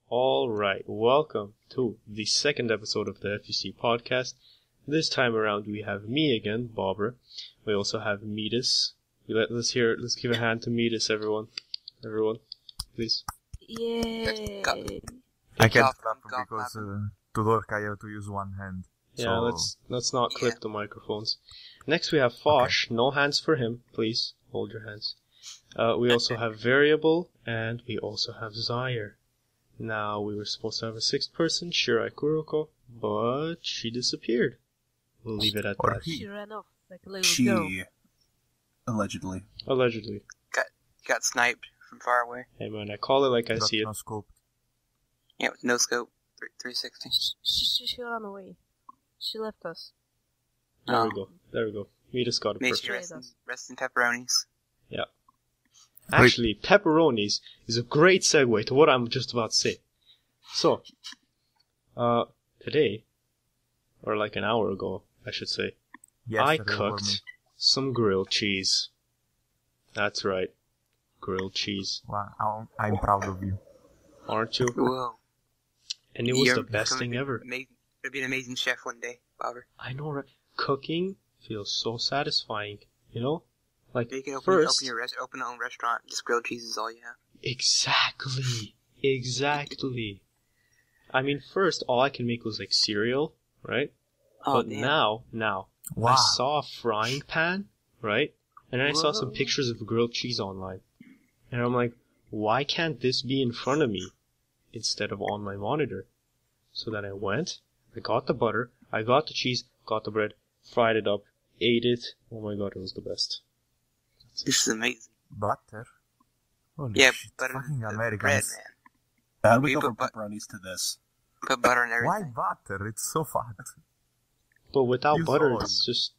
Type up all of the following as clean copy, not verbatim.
Alright, welcome to the second episode of the FUC podcast. This time around we have me again, Bobber. We also have Midas. Let's give a hand to Midas, everyone. Everyone, please. Yay! I can't clap because Tudor I have to use one hand. Yeah, let's not clip the microphones. Next we have Fosh. Okay. No hands for him, please. Hold your hands. We also have Variable, and we also have Xyer. Now, we were supposed to have a sixth person, Shirai Kuruko, but she disappeared. We'll leave it at that. She ran off like a little girl. Allegedly. Allegedly. Got sniped from far away. Hey man, I call it like I see it. No scope. Yeah, with no scope. 360. She ran away. She left us. There we go. We just got it perfect. Rest in pepperonis. Yeah. Actually, pepperonis is a great segue to what I'm just about to say. So, today, or like an hour ago, I should say, I cooked some grilled cheese. That's right. Grilled cheese. Wow, I'm proud of you. Aren't you? Whoa. And it was the best thing ever. You'll be an amazing chef one day, Bobber. I know, right? Cooking feels so satisfying, you know? Like, you can open your own restaurant, just grilled cheese is all you have. Exactly. I mean, first, all I can make was like cereal, right? Oh, but damn. now, wow. I saw a frying pan, right? And then I saw some pictures of grilled cheese online. And I'm like, why can't this be in front of me instead of on my monitor? So then I went, I got the butter, I got the cheese, got the bread, fried it up, ate it. Oh my god, it was the best. This is amazing. Butter? Holy shit, butter. Fucking Americans. Bread, man. How do we go from pepperonis to this? Put butter in everything. Why butter? It's so fat. But without butter, it's just,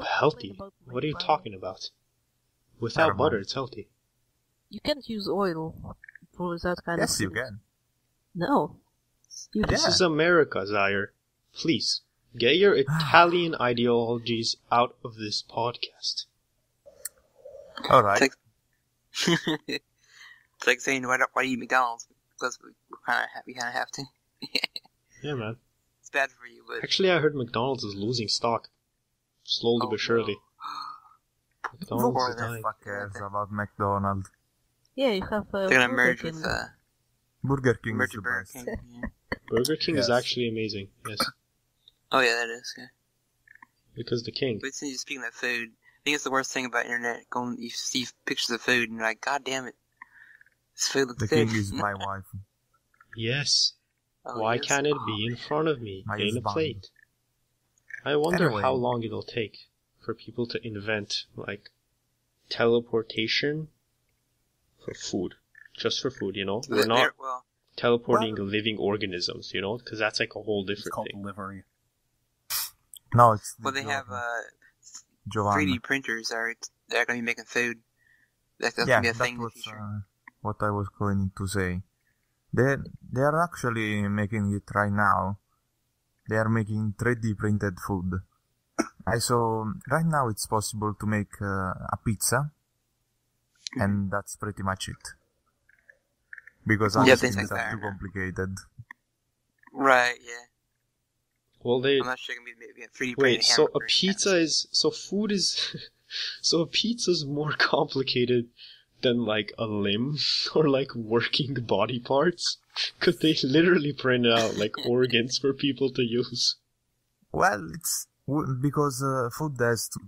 healthy. What are you talking about? Without butter, it's healthy. You can't use oil for that kind of Yes, you can. No. This is America, Xyer. Please, get your Italian ideologies out of this podcast. Alright. It's like saying, why do you eat McDonald's? Because we kind of have to. Yeah, man. It's bad for you, but... Actually, I heard McDonald's is losing stock. Slowly but surely. McDonald's is dying. Who cares about McDonald's? Yeah, you have They're gonna merge with... Burger King merge is the Burger best. King, yeah. Burger King is actually amazing, yes. Oh yeah, that is, yeah. Because the king. But since you're speaking of food, I think it's the worst thing about internet. You see pictures of food and you're like, God damn it. This food looks good. The king is my wife. Yes. Oh, Why yes? can't it be in front of me, My in a husband. plate? I wonder Anyway. how long it'll take for people to invent, like, teleportation for food. Just for food, We're not teleporting living organisms, because that's like a whole It's different called thing. delivery. No, it's... Well, they have, Giovanna. 3D printers they're gonna be making food. That's Yeah, gonna be a that thing in the was future. what I was going to say. They are actually making it right now. They are making 3D printed food. I saw right now it's possible to make a pizza, and that's pretty much it. Because other things like are that, too complicated. Right, yeah. Well, I'm not sure gonna be a 3D printed wait, so a hamburger. pizza is, so food is, so a pizza's more complicated than like a limb or like working body parts? Cause they literally print out like organs for people to use. Well, it's because food has to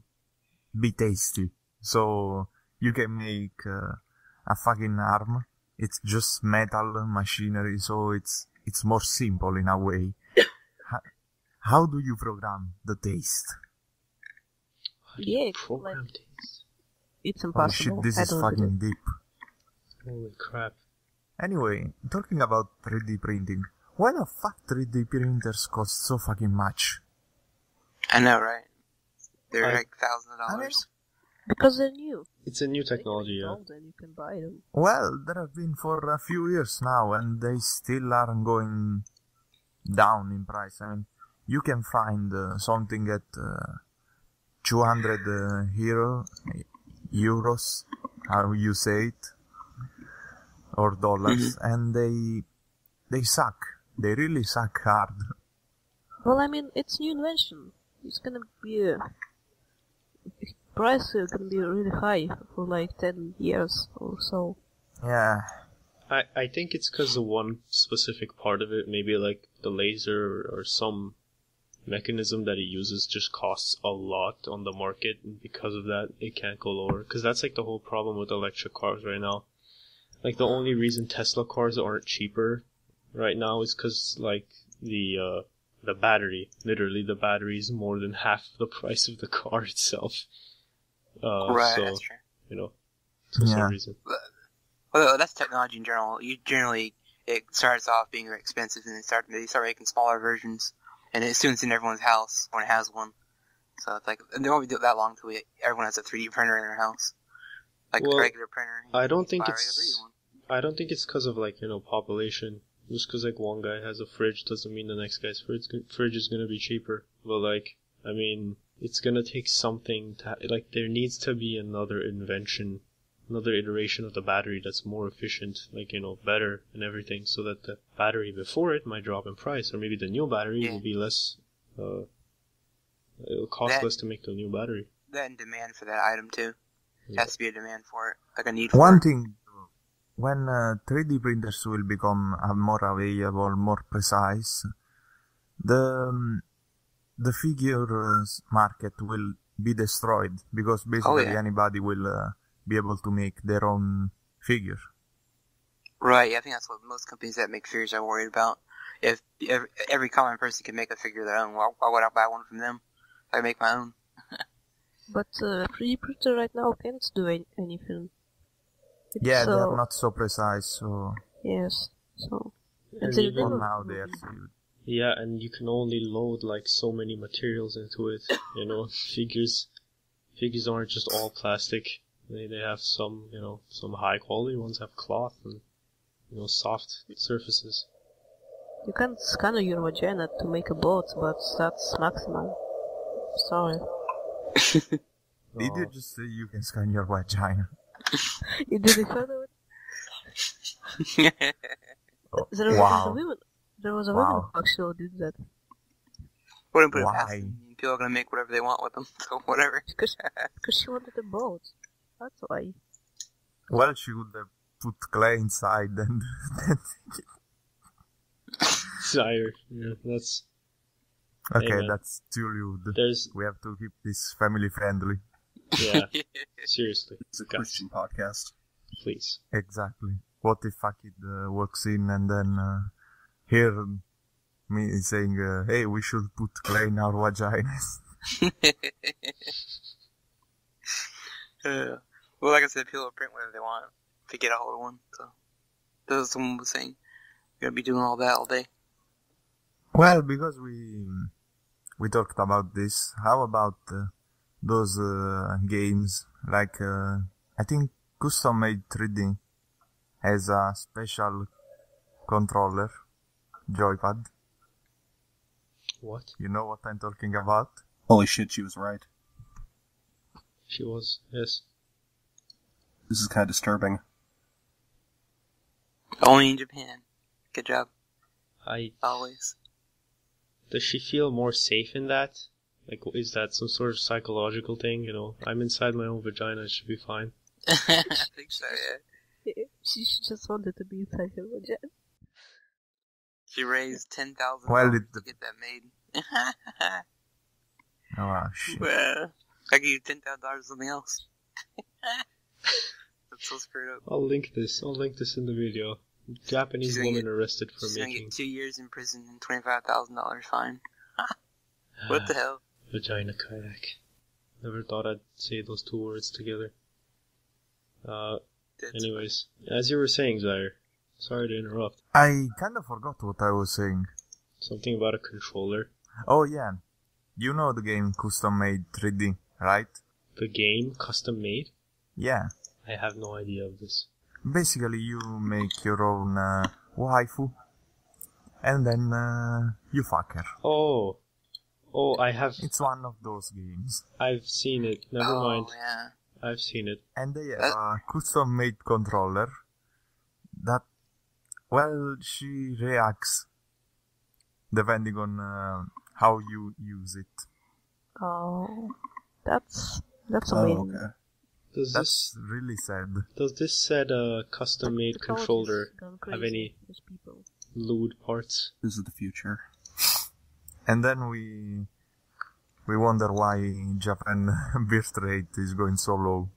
be tasty. So you can make a fucking arm. It's just metal machinery, so it's more simple in a way. How do you program the taste? Yeah, Program taste. it's Holy impossible. shit, this is I don't do fucking deep. Holy crap. Anyway, talking about 3D printing, why the fuck 3D printers cost so fucking much? I know, right? They're like I mean, $1,000. Because they're new. It's a new technology, They're yeah. old and you can buy them. Well, there have been for a few years now, and they still aren't going down in price. I mean, you can find something at 200 euros, how you say it, or dollars, and they they suck. They really suck hard. Well, I mean, it's new invention. It's gonna be price is gonna be really high for like 10 years or so. Yeah. I think it's because of one specific part of it, maybe like the laser or some mechanism that it uses just costs a lot on the market, and because of that, it can't go lower. Because that's like the whole problem with electric cars right now. Like the only reason Tesla cars aren't cheaper right now is because like the battery, literally the battery is more than half the price of the car itself. Right, so, that's true. You know, for some reason. Well, that's technology in general. It starts off being very expensive, and they start making smaller versions, and as soon as it's in everyone's house when it has one. So it's like they won't be that long till everyone has a 3D printer in their house, like a regular printer. I don't think it's because of like population. Just because like one guy has a fridge doesn't mean the next guy's fridge is gonna be cheaper. But like, I mean, it's gonna take something to like. There needs to be another invention. Another iteration of the battery that's more efficient, like, better and everything, so that the battery before it might drop in price, or maybe the new battery will be less, it'll cost less to make the new battery. That and demand for that item too. There has to be a demand for it, like a need for it. One thing, when 3D printers will become more available, more precise, the figures market will be destroyed, because basically anybody will be able to make their own figure. Right, yeah, I think that's what most companies that make figures are worried about. If every common person can make a figure of their own, why would I buy one from them? I make my own. But 3D printer right now can't do anything. They're not so precise, so... Yes, so... And even now they're sealed. Yeah, and you can only load like so many materials into it, Figures aren't just all plastic. They have some, some high quality ones have cloth and, soft surfaces. You can scan your vagina to make a boat, but that's maximum. Sorry. Did you just say you can scan your vagina? You did it further? There was a woman who actually did that. Wouldn't put it past them. People are gonna make whatever they want with them, so whatever. Because she wanted a boat. That's why. Well, she would have put clay inside and... Xyer, that's... Okay, that's too lewd. We have to keep this family friendly. Yeah, seriously. It's a Christian podcast. Please. Exactly. What if a kid walks in and then hear me saying, hey, we should put clay in our vaginas? Well, like I said, people will print whatever they want to get a hold of one. So, that's what someone was saying. You're gonna be doing all that all day. Well, because we talked about this, how about those games? Like, I think Custom Made 3D has a special controller, joypad. What? You know what I'm talking about? Holy shit, she was right. She was, yes. This is kind of disturbing. Only in Japan. Good job. Always. Does she feel more safe in that? Like, is that some sort of psychological thing? I'm inside my own vagina, it should be fine. I think so, yeah. She just wanted to be inside her vagina. She raised $10,000 to get that made. Oh, shit. Well, I give you $10,000 or something else. That's so screwed up. I'll link this in the video. Japanese woman arrested for she's making... She's gonna get 2 years in prison and $25,000 fine. What the hell? Vagina kayak. Never thought I'd say those two words together. Anyways, as you were saying, Xyer, sorry to interrupt. I kind of forgot what I was saying. Something about a controller. Oh yeah, you know the game Custom Made 3D, right? The game Custom Made? Yeah. I have no idea of this. Basically, you make your own waifu, and then you fuck her. Oh, I have... It's one of those games. I've seen it, never mind. Yeah. I've seen it. And they have a custom-made controller that Well, she reacts depending on how you use it. Oh, that's Oh, amazing. okay. That's really sad. Does this said custom-made controller Gone have crazy any with people. lewd parts? This is the future. And then we wonder why Japan birth rate is going so low.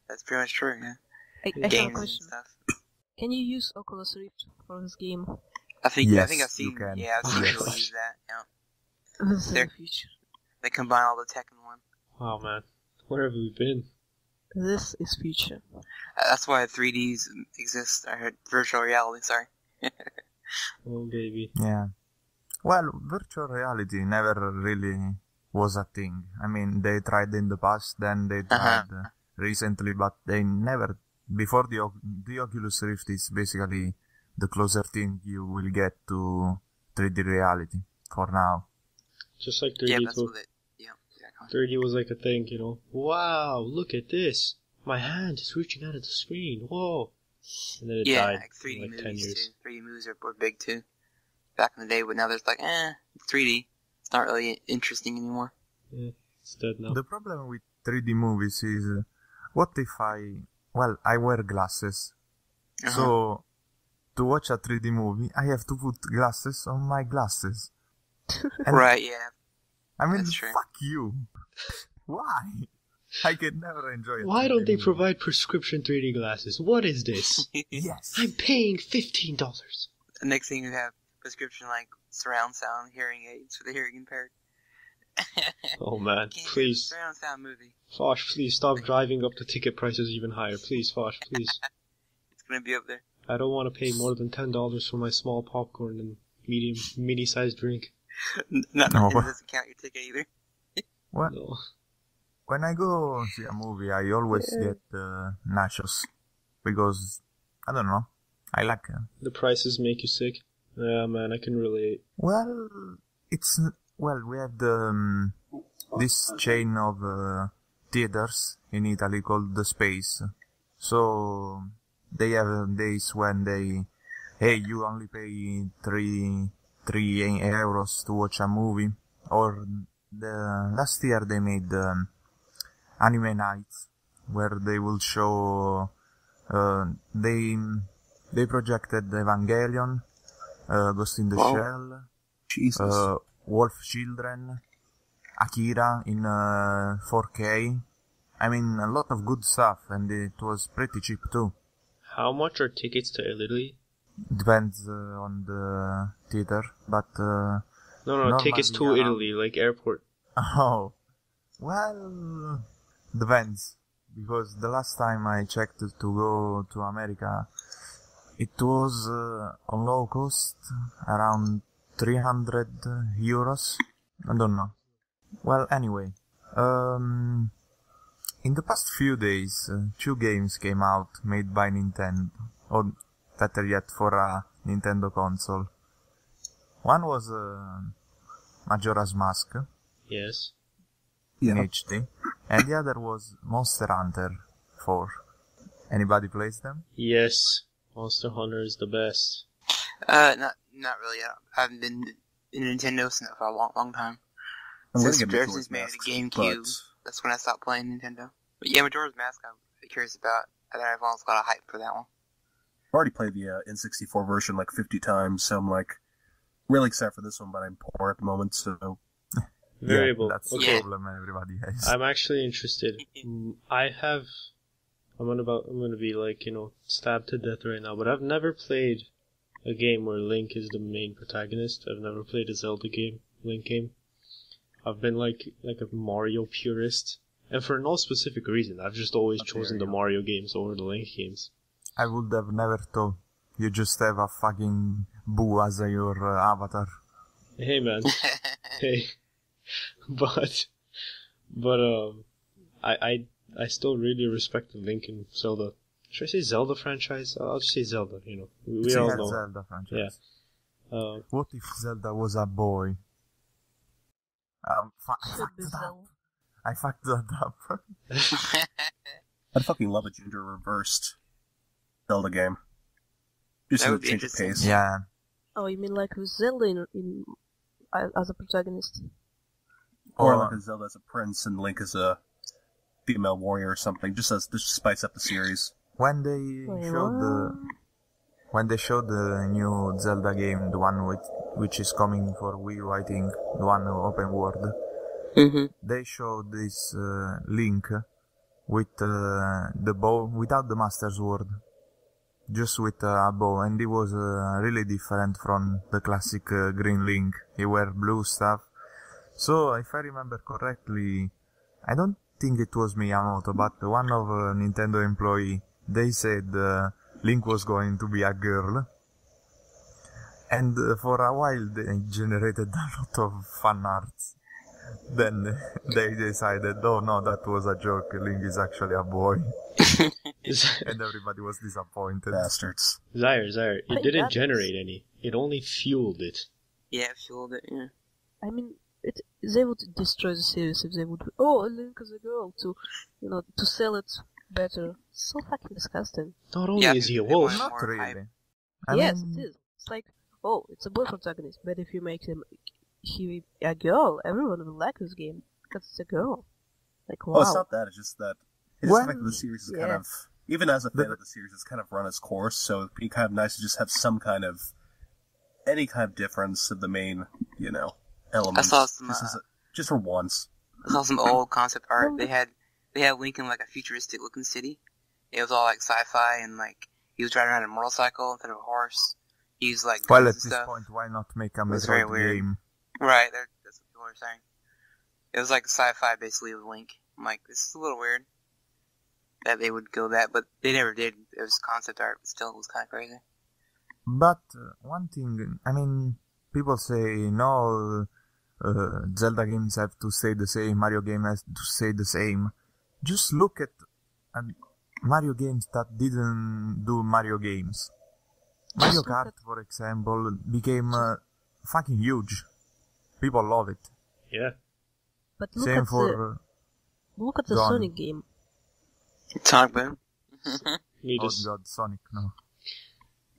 That's pretty much true, yeah. I have a Games and question. stuff. Can you use Oculus Rift for this game? I think Yes, I've you seen. can. Yeah, I've seen Yes. people use that. Yeah. This is There. the future. They combine all the tech in one. Wow, man. Where have we been? This is future. That's why 3Ds exist. I heard virtual reality. Sorry. Oh, baby. Yeah. Well, virtual reality never really was a thing. I mean, they tried in the past, then they tried recently, but they never... Before the Oculus Rift is basically the closer thing you will get to 3D reality for now. Just like 3D Yeah, that's too. what it. Yeah, exactly. 3D was like a thing, you know. Wow, look at this. My hand is reaching out of the screen. Whoa. And then it Yeah, died like 3D in like 10 movies years. too. 3D movies were big too. Back in the day, but now there's like, 3D. It's not really interesting anymore. Yeah, it's dead now. The problem with 3D movies is, what if I wear glasses. So, to watch a 3D movie, I have to put glasses on my glasses. And, Right, yeah. I mean, That's true. fuck you. Why? I can never enjoy it. Why don't they provide prescription 3D glasses? What is this? Yes. I'm paying $15. The next thing you have prescription like surround sound hearing aids for the hearing impaired. Oh man, Can't hear the please. surround sound movie. Fosh, please stop driving up the ticket prices even higher. Please, Fosh, please. It's gonna be up there. I don't want to pay more than $10 for my small popcorn and mini-sized drink. Not No. it doesn't count your ticket either. What? No. When I go see a movie, I always get nachos. Because, I don't know, I like them. The prices make you sick. Yeah, man, I can relate. Well, we have this chain of theaters in Italy called The Space. So, they have days when you only pay 3 euros to watch a movie. Or, last year they made anime nights, where they will show, they projected Evangelion, Ghost in the Shell, Jesus. Wolf Children, Akira in 4K. I mean, a lot of good stuff, and it was pretty cheap too. How much are tickets to Italy? Depends on the theater, but No, tickets to normally Italy, like airport. oh, well, depends. Because the last time I checked to go to America, it was on low cost, around 300 euros. I don't know. Well, anyway, in the past few days, 2 games came out made by Nintendo, or better yet, for a Nintendo console. One was Majora's Mask Yes. in Yeah. HD, and the other was Monster Hunter 4. Anybody plays them? Yes. Monster Hunter is the best. Not really. I haven't been in Nintendo since for a long time. I'm gonna Since get ever Majora's since made Mask, the GameCube, that's when I stopped playing Nintendo. But yeah, Majora's Mask I'm curious about. I think everyone's got a hype for that one. I've already played the N64 version like 50 times, so I'm like really excited for this one, but I'm poor at the moment, so Variable. Yeah, that's the Okay. problem everybody has. I'm actually interested. I'm gonna be like, stabbed to death right now, but I've never played a game where Link is the main protagonist. I've never played a Zelda game, Link game. I've been like a Mario purist. And for no specific reason. I've just always chosen the Mario games over the Link games. I would have never thought. You just have a fucking Boo as your avatar. Hey man. Hey. But I still really respect the Link and Zelda. Should I say Zelda franchise? I'll just say Zelda, We all know. Zelda franchise. Yeah. What if Zelda was a boy? Should be Zelda. I fucked that up. I'd fucking love a gender reversed Zelda game. Just That a would be change of interesting. pace. Yeah. Oh, you mean like with Zelda as a protagonist? Or like a Zelda as a prince and Link as a female warrior or something, just to spice up the series. When they showed the new Zelda game, the one which is coming for Wii U, I think, the one open world, they showed this Link with the bow without the Master Sword, just with a bow, and it was really different from the classic Green Link. He wear blue stuff. So, if I remember correctly, I don't think it was Miyamoto, but one of Nintendo employee, they said Link was going to be a girl. And for a while they generated a lot of fan arts. Then they decided, oh no, that was a joke, Link is actually a boy. And everybody was disappointed. Bastards. Xyer, it didn't generate any. It only fueled it. Yeah, it fueled it, yeah. I mean, they would destroy the series if they would. Oh, Link is a girl to sell it better. So fucking disgusting. Not only is he a wolf. More Not really. hype. Yes, it is. It's like, oh, it's a boy protagonist, but if you make him a girl, everyone will like this game because it's a girl. Like, wow. Well, it's not that. It's just that it's When- the fact that the series is kind of, even as a fan of the series, it's kind of run its course. So it'd be kind of nice to just have any kind of difference of the main, elements. I saw some, just for once. I saw some old concept art. They had Link in like a futuristic looking city. It was all like sci-fi and like he was riding around a motorcycle instead of a horse. He used like Well, guns at and this stuff. point, why not make a It was very Metroid weird. game? Right, that's what people were saying. It was like sci-fi basically with Link. I'm like, this is a little weird that they would go that, but they never did. It was concept art, but still it was kind of crazy. But one thing, I mean, people say, no, Zelda games have to stay the same, Mario game has to stay the same. Just look at Mario games that didn't do Mario games. Mario Kart, for example, became fucking huge. People love it. Yeah. But look Same at for... look at the Gone. Sonic game. Sonic Boom. oh Midas. god, Sonic, no.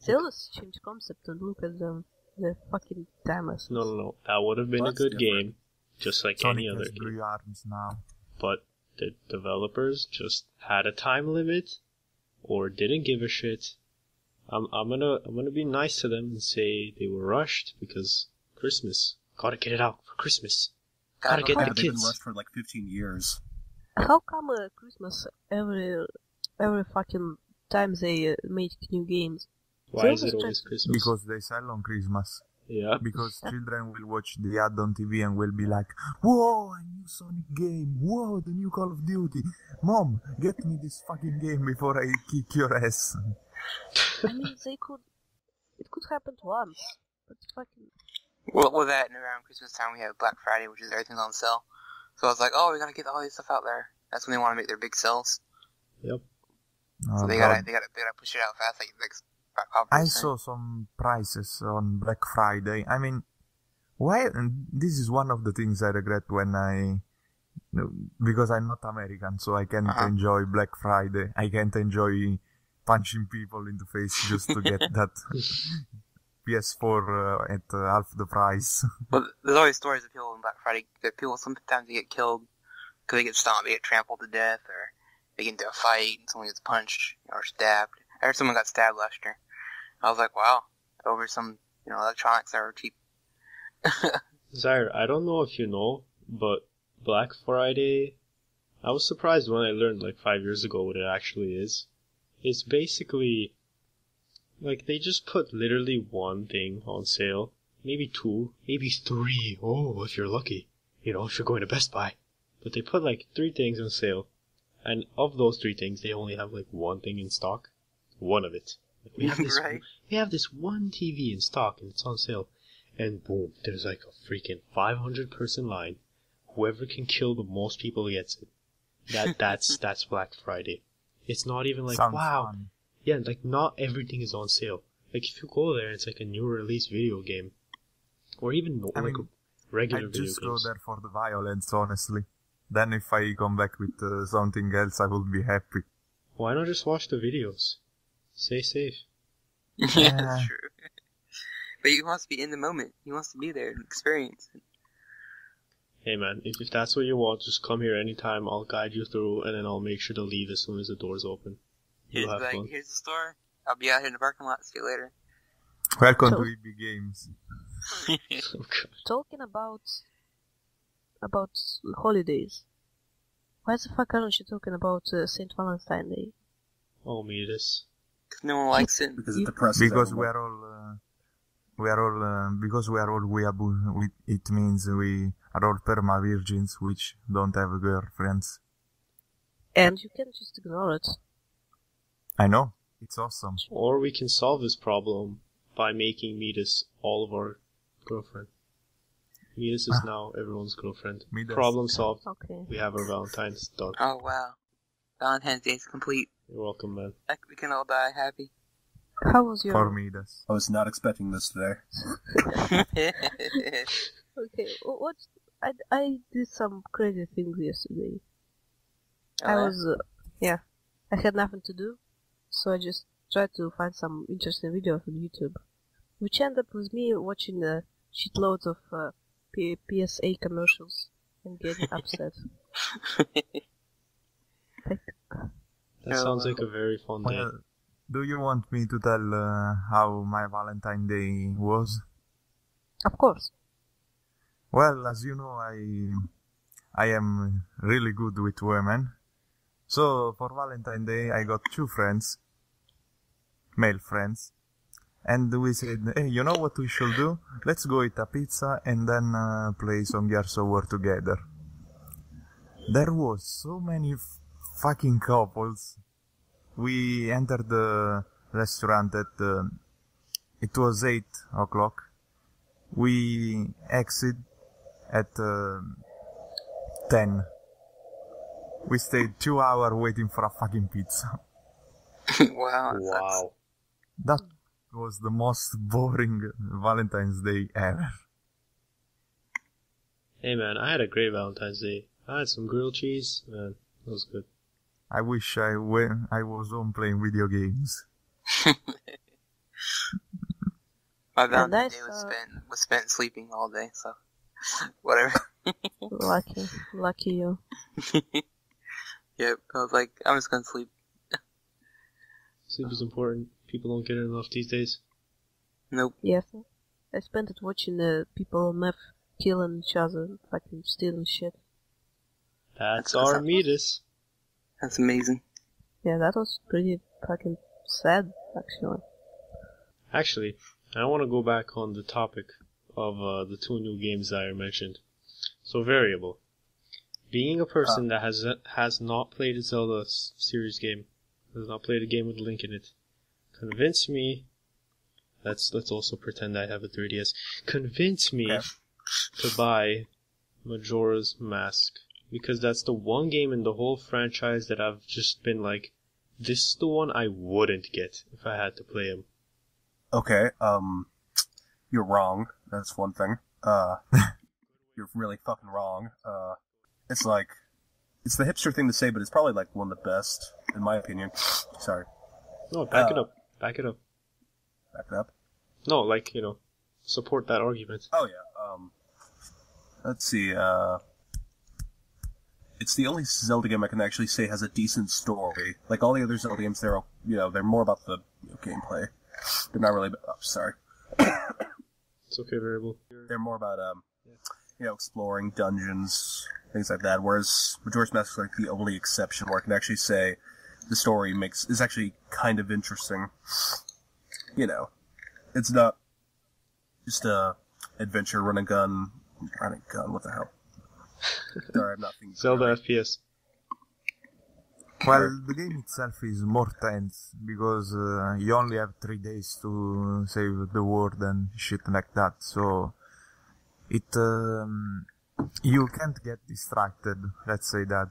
They always change concept and look at them. They're fucking timeless. No. That would have been That's a good different. game, just like Sonic any other has game. blue arms now. But the developers just had a time limit, or didn't give a shit. I'm gonna be nice to them and say they were rushed because Christmas. Gotta get it out for Christmas. Gotta get Yeah, the they've been kids. rushed for like 15 years. How come Christmas every fucking time they make new games? Why is it always Christmas? Because they sell on Christmas. Yeah. Because children will watch the ad on TV and will be like, whoa, a new Sonic game, whoa, the new Call of Duty. Mom, get me this fucking game before I kick your ass. I mean, it could happen once, but fucking... Well, with that, and around Christmas time we have Black Friday, which is everything's on sale. So I was like, oh, we gotta get all this stuff out there. That's when they want to make their big sales. Yep. Oh, So they God. gotta push it out fast, like Bob I was saying. saw some prices on Black Friday. I mean, why? And this is one of the things I regret because I'm not American, so I can't enjoy Black Friday. I can't enjoy punching people in the face just to get that PS4 at half the price. But there's always stories of people on Black Friday that people sometimes they get killed because they get stomped, they get trampled to death, or they get into a fight and someone gets punched or stabbed. I heard someone got stabbed last year. I was like, wow, over some electronics that were cheap. Xyer, I don't know if you know, but Black Friday, I was surprised when I learned like 5 years ago what it actually is. It's basically, like, they just put literally one thing on sale. Maybe two, maybe three. Oh, if you're lucky. If you're going to Best Buy. But they put like 3 things on sale. And of those 3 things, they only have like one thing in stock. One of it. Like, we have this one TV in stock and it's on sale. And boom, there's like a freaking 500 person line. Whoever can kill the most people gets it. That's Black Friday. It's not even like, Sounds wow. fun. Yeah, like not everything is on sale. Like if you go there, it's like a new release video game. Or even regular I'd video just games. go there for the violence, honestly. Then if I come back with something else, I will be happy. Why not just watch the videos? Stay safe. Yeah, that's true. But he wants to be in the moment. He wants to be there and experience it. Hey man, if that's what you want, just come here anytime. I'll guide you through, and then I'll make sure to leave as soon as the doors open. Here's the store. I'll be out here in the parking lot. See you later. Welcome to EB Games. Talking about holidays. Why the fuck aren't you talking about St. Valentine's Day? Oh, Midas. Because no one likes it. Because it depresses Because everyone. because we are all weeaboo. It means we are all perma virgins which don't have girlfriends. And you can just ignore it. I know. It's awesome. Or we can solve this problem by making Midas all of our girlfriend. Midas is now everyone's girlfriend. Midas. Problem solved. Okay. We have our Valentine's done. Oh, wow. Valentine's Day is complete. You're welcome, man. We can all die happy. How was your... For Midas. I was not expecting this today. Okay, what... I did some crazy things yesterday. I had nothing to do, so I just tried to find some interesting videos on YouTube, which ended up with me watching shitloads of PSA commercials and getting upset. That sounds like a very fun day. Well, do you want me to tell how my Valentine's Day was? Of course. Well, as you know, I am really good with women. So, for Valentine's Day, I got 2 friends, male friends, and we said, hey, you know what we should do? Let's go eat a pizza and then play some Gears of War together. There was so many fucking couples. We entered the restaurant at, it was 8 o'clock. We exit at 10. We stayed 2 hours waiting for a fucking pizza. Wow. Wow. That was the most boring Valentine's Day ever. Hey man, I had a great Valentine's Day. I had some grilled cheese, man. That was good. I wish I was home playing video games. My Valentine's Day was spent sleeping all day, so whatever. Lucky you. Yep, I was like, I'm just gonna sleep. Sleep is important. People don't get it enough these days. Nope. Yes. I spent it watching people on meth killing each other, fucking stealing shit. That's our Midas. That's amazing. Yeah, that was pretty fucking sad, actually. Actually, I want to go back on the topic of the 2 new games that I mentioned. So, Variable. Being a person that has not played a Zelda series game, has not played a game with Link in it, convince me, let's also pretend I have a 3DS, convince me to buy Majora's Mask. Because that's the one game in the whole franchise that I've just been like, this is the one I wouldn't get if I had to play him. Okay, you're wrong. That's one thing. You're really fucking wrong. It's the hipster thing to say, but it's probably like one of the best, in my opinion. Sorry. No, back it up. Back it up. Back it up? No, like, support that argument. Oh yeah, let's see, it's the only Zelda game I can actually say has a decent story. Like all the other Zelda games, they're more about the gameplay. They're not really. Oh, sorry. It's okay, Variable. They're more about exploring dungeons, things like that. Whereas Majora's Mask is like the only exception where I can actually say the story is actually kind of interesting. It's not just a adventure, run and gun. What the hell? Sorry, I'm not thinking. Zelda FPS. Well, the game itself is more tense because you only have 3 days to save the world and shit like that. So you can't get distracted. Let's say that.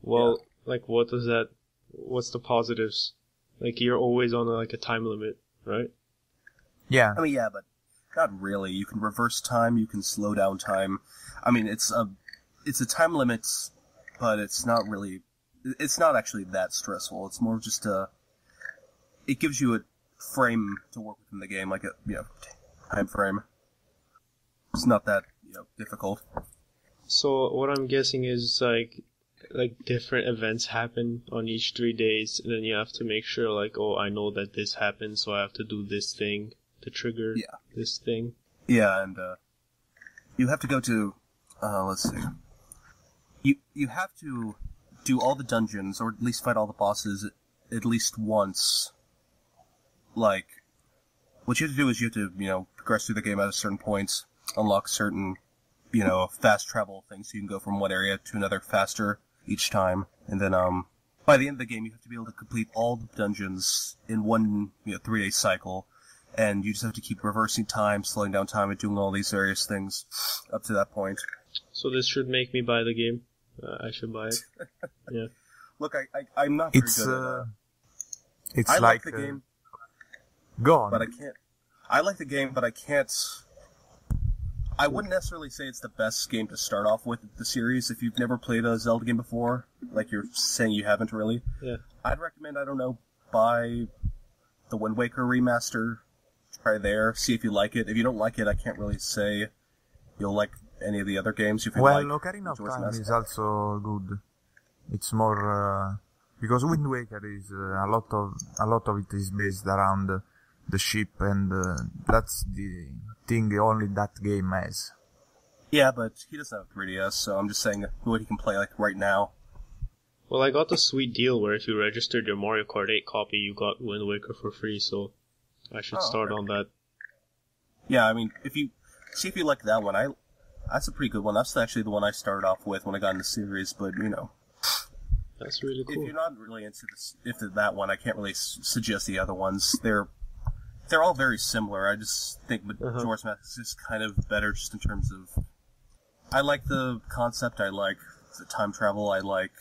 Well, like, what's the positives? Like, you're always on a time limit, right? Yeah. I mean, yeah, but not really. You can reverse time. You can slow down time. I mean, it's a time limit, but it's not really. It's not actually that stressful. It's more just it gives you frame to work with in the game, like a time frame. It's not that difficult. So what I'm guessing is like different events happen on each 3 days, and then you have to make sure like, oh, I know that this happened, so I have to do this thing to trigger this thing. Yeah, and you have to go to let's see. You have to do all the dungeons, or at least fight all the bosses at least once. Like, what you have to do is you have to, progress through the game at a certain point, unlock certain, fast travel things, so you can go from one area to another faster each time. And then, by the end of the game, you have to be able to complete all the dungeons in one, 3-day cycle. And you just have to keep reversing time, slowing down time, and doing all these various things up to that point. So this should make me buy the game. I should buy it. Yeah. Look, I'm not very good at It's I like the game. Go on. But I can't. I like the game, but I can't. I wouldn't necessarily say it's the best game to start off with the series if you've never played a Zelda game before, like you're saying you haven't really. Yeah. I'd recommend, buy the Wind Waker remaster. Try there, see if you like it. If you don't like it, I can't really say you'll like any of the other games. Well, Ocarina of Time is also good. It's more because Wind Waker is a lot of it is based around the ship, and that's the thing only that game has. Yeah, but he doesn't have a 3DS, so I'm just saying what he can play like right now. Well, I got the sweet deal where if you registered your Mario Kart 8 copy, you got Wind Waker for free, so I should start on that. Yeah, I mean, if you like that one, that's a pretty good one. That's actually the one I started off with when I got in the series, but That's really cool. If you're not really into that one, I can't really suggest the other ones. They're all very similar. I just think Majora's Mask is just kind of better just in terms of... I like the concept, I like the time travel, I like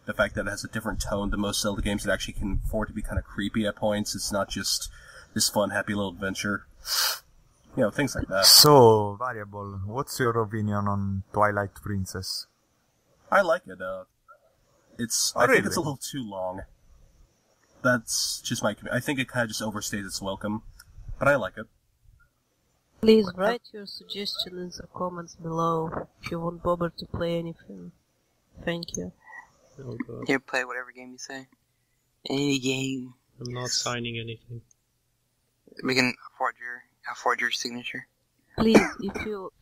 the fact that it has a different tone than most Zelda games. It actually can afford to be kind of creepy at points. It's not just this fun, happy little adventure. Things like that. So, Variable, what's your opinion on Twilight Princess? I like it. I think it's a little too long. That's just my opinion. I think it kind of just overstays its welcome. But I like it. Please write your suggestion in the comments below if you want Bobber to play anything. Thank you. Oh god. You play whatever game you say. Any game. I'm not signing anything. We can forge your signature. Please, if you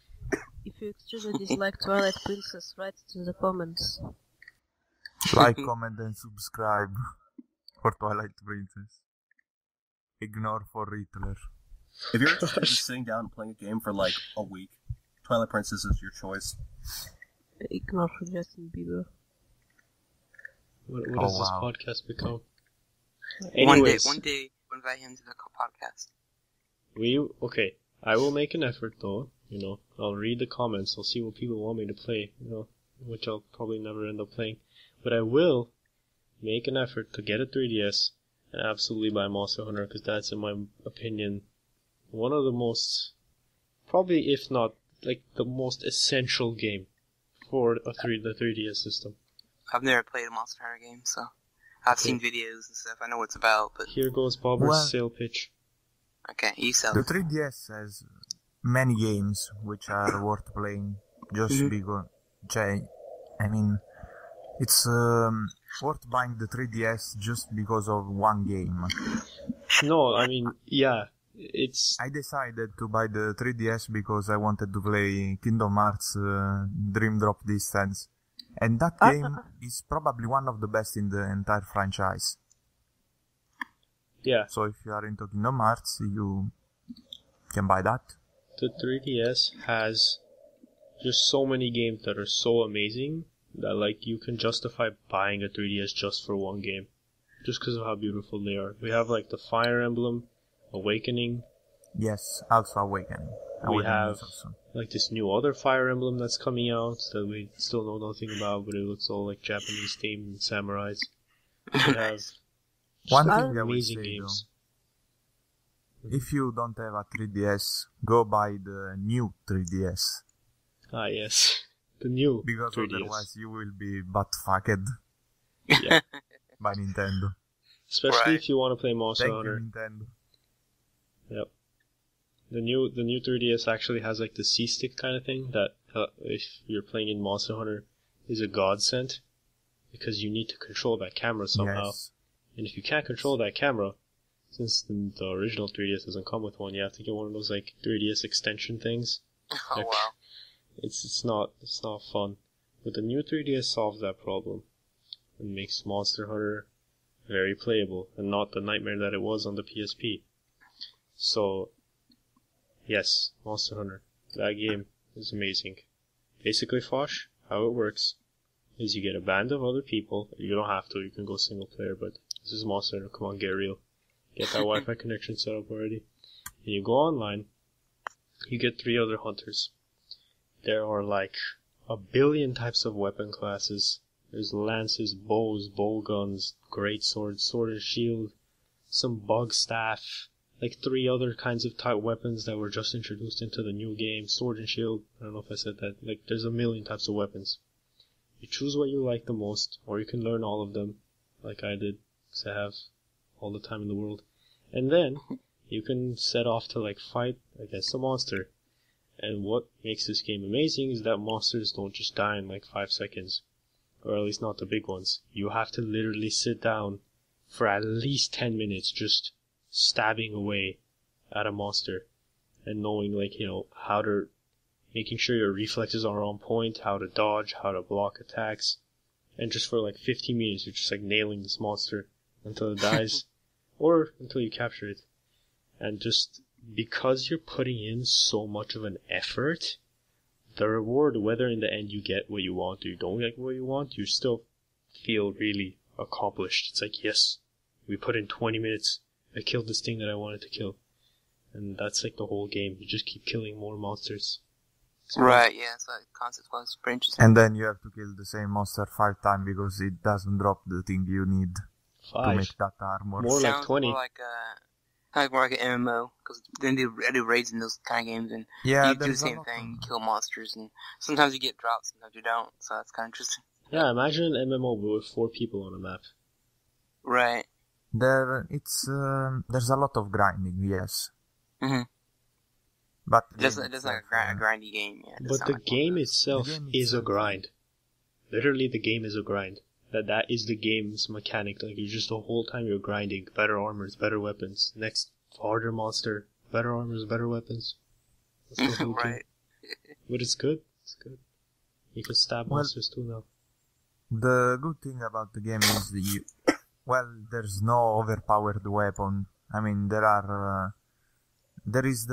extremely dislike Twilight Princess, write it in the comments. Like, comment, and subscribe for Twilight Princess. Ignore for Riddler. If you're interested in sitting down and playing a game for like a week, Twilight Princess is your choice. Ignore for Justin Bieber. What does this podcast become? One day, we'll invite him to the podcast. Okay, I will make an effort though, I'll read the comments, I'll see what people want me to play, which I'll probably never end up playing. But I will make an effort to get a 3DS and absolutely buy Monster Hunter, because that's, in my opinion, one of the most, probably if not, like, the most essential game for the 3DS system. I've never played a Monster Hunter game, so I've seen videos and stuff, I know what it's about, but... Here goes Bobber's sale pitch. Okay, you sell the it. 3DS has many games which are worth playing just because... I mean, it's worth buying the 3DS just because of one game. No, I mean, yeah, it's... I decided to buy the 3DS because I wanted to play Kingdom Hearts Dream Drop Distance. And that game is probably one of the best in the entire franchise. Yeah. So if you are into Kingdom Hearts, you can buy that. The 3DS has just so many games that are so amazing that, like, you can justify buying a 3DS just for one game. Just because of how beautiful they are. We have, like, the Fire Emblem, Awakening. Yes, also Awakening. We have, like, this new other Fire Emblem that's coming out that we still know nothing about, but it looks all like Japanese themed samurais. We have one thing amazing games. If you don't have a 3DS, go buy the new 3DS. Ah, yes. The new because 3DS. Otherwise you will be butt-fucked Yeah. by Nintendo. Especially if you want to play Monster Thank Hunter. you, Nintendo. Yep. The new 3DS actually has like the C-stick kind of thing that if you're playing in Monster Hunter is a godsend because you need to control that camera somehow. Yes. And if you can't control that camera, since the original 3DS doesn't come with one, you have to get one of those like 3DS extension things. Oh Like, wow. It's not fun. But the new 3DS solves that problem and makes Monster Hunter very playable and not the nightmare that it was on the PSP. So, yes, Monster Hunter. That game is amazing. Basically, Fosh, how it works is you get a band of other people. You don't have to, you can go single player, but this is Monster Hunter, come on, get real. Get that Wi-Fi connection set up already. And you go online, you get 3 other hunters. There are like 1 billion types of weapon classes. There's lances, bows, bow guns, great swords, sword and shield, some bug staff, like 3 other kinds of type weapons that were just introduced into the new game, sword and shield. I don't know if I said that. Like, there's 1 million types of weapons. You choose what you like the most, or you can learn all of them, like I did, because I have all the time in the world. And then, you can set off to, like, fight against a monster. And what makes this game amazing is that monsters don't just die in, like, 5 seconds. Or at least not the big ones. You have to literally sit down for at least 10 minutes just stabbing away at a monster. And knowing, like, you know, how to... making sure your reflexes are on point, how to dodge, how to block attacks. And just for, like, 15 minutes, you're just, like, nailing this monster until it dies. Or until you capture it. And just because you're putting in so much of an effort, the reward, whether in the end you get what you want or you don't get what you want, you still feel really accomplished. It's like, yes, we put in 20 minutes, I killed this thing that I wanted to kill. And that's like the whole game. You just keep killing more monsters. Right, yeah, so that concept was pretty interesting. And then you have to kill the same monster 5 times because it doesn't drop the thing you need to 5. make that armor. More like Sounds 20. more like an MMO, because then I do raids in those kind of games, and Yeah, you do the there's a same lot thing, of- kill monsters, and sometimes you get drops, sometimes you don't, so that's kind of interesting. Yeah, imagine an MMO but with 4 people on a map. Right. There's a lot of grinding, yes. Mm-hmm. But It doesn't like a grindy game, yeah. It doesn't But sound the like one of game those. itself The game is a itself. grind. Literally, the game is a grind. That is the game's mechanic. Like, you just the whole time you're grinding. Better armors, better weapons. Next, harder monster. Better armors, better weapons. That's the whole game. Right. But it's good. It's good. You can stab Well- monsters too now. the good thing about the game is there's no overpowered weapon. I mean, there is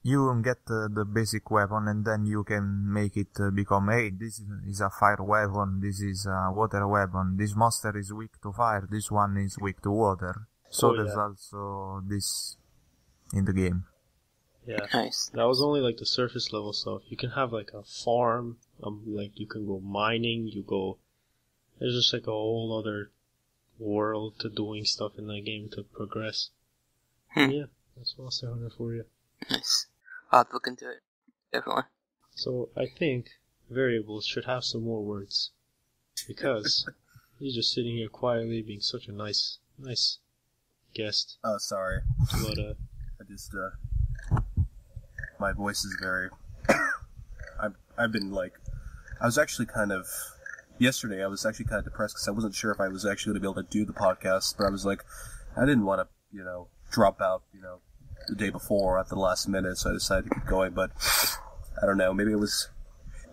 you can get the basic weapon and then you can make it become, hey, this is a fire weapon, this is a water weapon, this monster is weak to fire, this one is weak to water. So Oh, there's yeah. also this in the game. Yeah. Nice. That was only like the surface level stuff. You can have like a farm, like you can go mining, there's just like a whole other world to doing stuff in that game to progress. Yeah, that's Monster Hunter for you. Nice. I'll have to look into it. Definitely. So I think variables should have some more words. Because he's just sitting here quietly being such a nice guest. Oh, sorry. But I just, my voice is very... I've been, like... Yesterday I was actually kind of depressed because I wasn't sure if I was actually going to be able to do the podcast, but I was like, I didn't want to, drop out, the day before at the last minute, so I decided to keep going, but I don't know, maybe it was...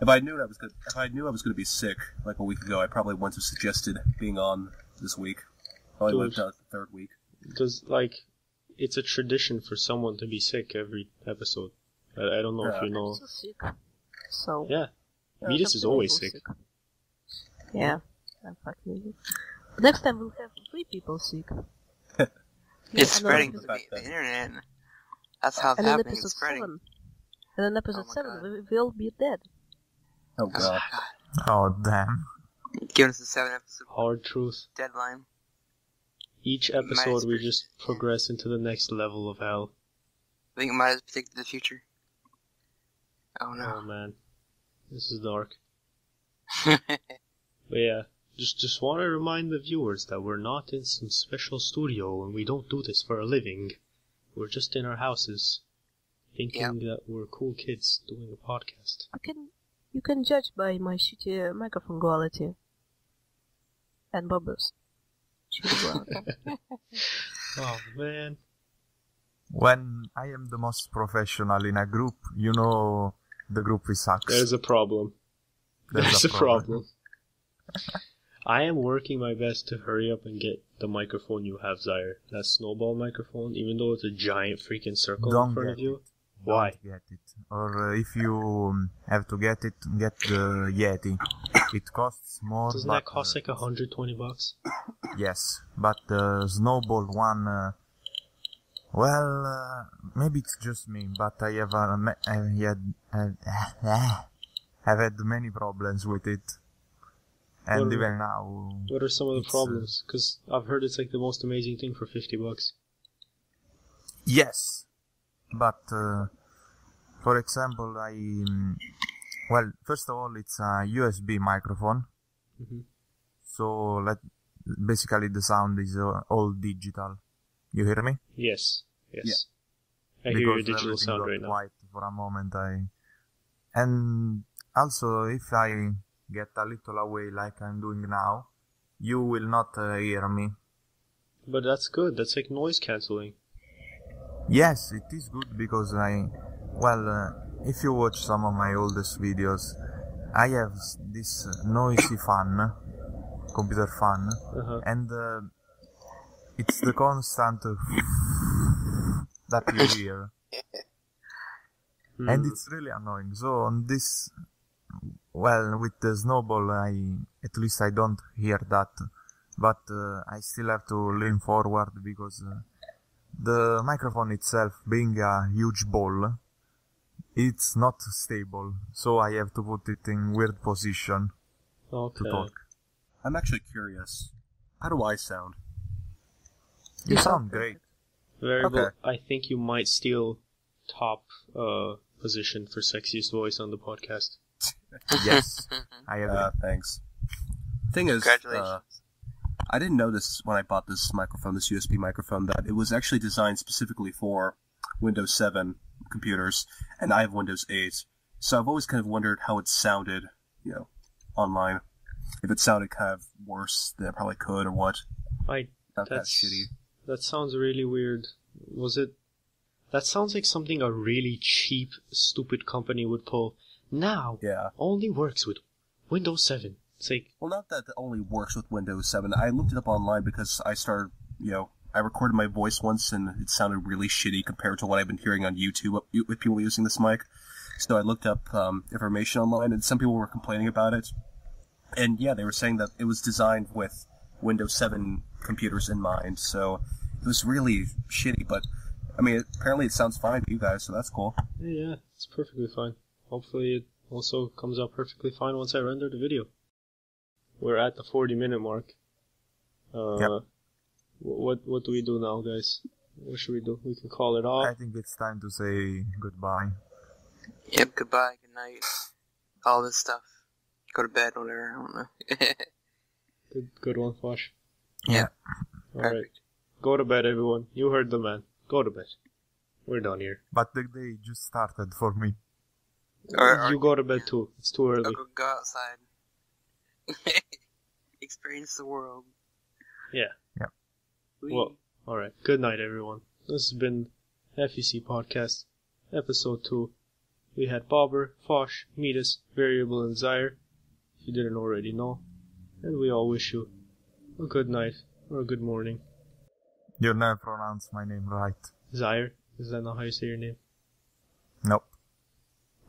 If I knew I was going to be sick, like a week ago, I probably wouldn't have suggested being on this week. Probably would have done it the 3rd week. it's a tradition for someone to be sick every episode. I don't know if you know. I'm so sick. So. Yeah. Midas is I'm always so sick. Yeah, I'm fucking sick. Next time we'll have 3 people sick. It's and spreading then to episode- the internet. That's how it's And then happening. episode It's spreading. 7. And then episode Oh my 7, God. we'll be dead. Oh, God. Oh, damn. Giving us a 7-episode Hard truth. deadline. Each episode we Midas just progress into the next level of hell. I think it might have predicted the future. Oh Oh no. man. This is dark. But yeah, just want to remind the viewers that we're not in some special studio and we don't do this for a living. We're just in our houses, thinking that we're cool kids doing a podcast. You can judge by my shitty microphone quality. And Bobber's shitty quality. Oh, man. When I am the most professional in a group, you know the group sucks. There's a problem. There's a problem. I am working my best to hurry up and get the microphone you have, Xyer. That snowball microphone, even though it's a giant freaking circle in front of you. Why? Don't get it. Or if you have to get it, get the Yeti. It costs more. Doesn't that cost like $120? Yes, but the snowball one, maybe it's just me, but I have had many problems with it. And even now... What are some of the problems? Because I've heard it's like the most amazing thing for $50. Yes. But, for example, first of all, it's a USB microphone. Mm-hmm. So, basically the sound is all digital. You hear me? Yes. Yeah. I hear your digital sound right now. Quiet for a moment. And also, if I get a little away like I'm doing now, you will not hear me. But that's good. That's like noise cancelling. Yes, it is good because if you watch some of my oldest videos, I have this noisy fan, computer fan, and it's the constant that you hear. And it's really annoying. So on this, with the snowball, at least I don't hear that. But I still have to lean forward because the microphone itself, being a huge ball, it's not stable. So I have to put it in weird position to talk. I'm actually curious. How do I sound? You sound great. Very good. I think you might steal top position for sexiest voice on the podcast. Yes, I agree. Thanks. Thing is, Congratulations. I didn't notice when I bought this microphone, this USB microphone, that it was actually designed specifically for Windows 7 computers, and I have Windows 8. So I've always kind of wondered how it sounded, online. If it sounded kind of worse than it probably could, or what. Not that shitty. That sounds really weird. That sounds like something a really cheap, stupid company would pull. Now, only works with Windows 7. It's like... Well, not that it only works with Windows 7. I looked it up online because I started, I recorded my voice once and it sounded really shitty compared to what I've been hearing on YouTube with people using this mic. So I looked up information online and some people were complaining about it. And yeah, they were saying that it was designed with Windows 7 computers in mind, so it was really shitty, but I mean, apparently it sounds fine to you guys, so that's cool. Yeah, it's perfectly fine. Hopefully it also comes out perfectly fine once I render the video. We're at the 40-minute mark. Yep. What do we do now, guys? What should we do? We can call it off. I think it's time to say goodbye. Yep, goodbye, good night, all this stuff. Go to bed, whatever, I don't know. Good one, Fosh. Yeah. Alright. Go to bed, everyone. You heard the man. Go to bed. We're done here. But the day just started for me. You go to bed too. It's too early. Go outside. Experience the world. Yeah. Yep. Well, alright. Good night, everyone. This has been FUC Podcast, Episode 2. We had Bobber, Fosh, Midas, Variable, and Xyer, if you didn't already know. And we all wish you a good night or a good morning. You never pronounce my name right. Xyer? Is that not how you say your name? Nope.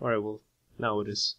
Alright, well, now it is.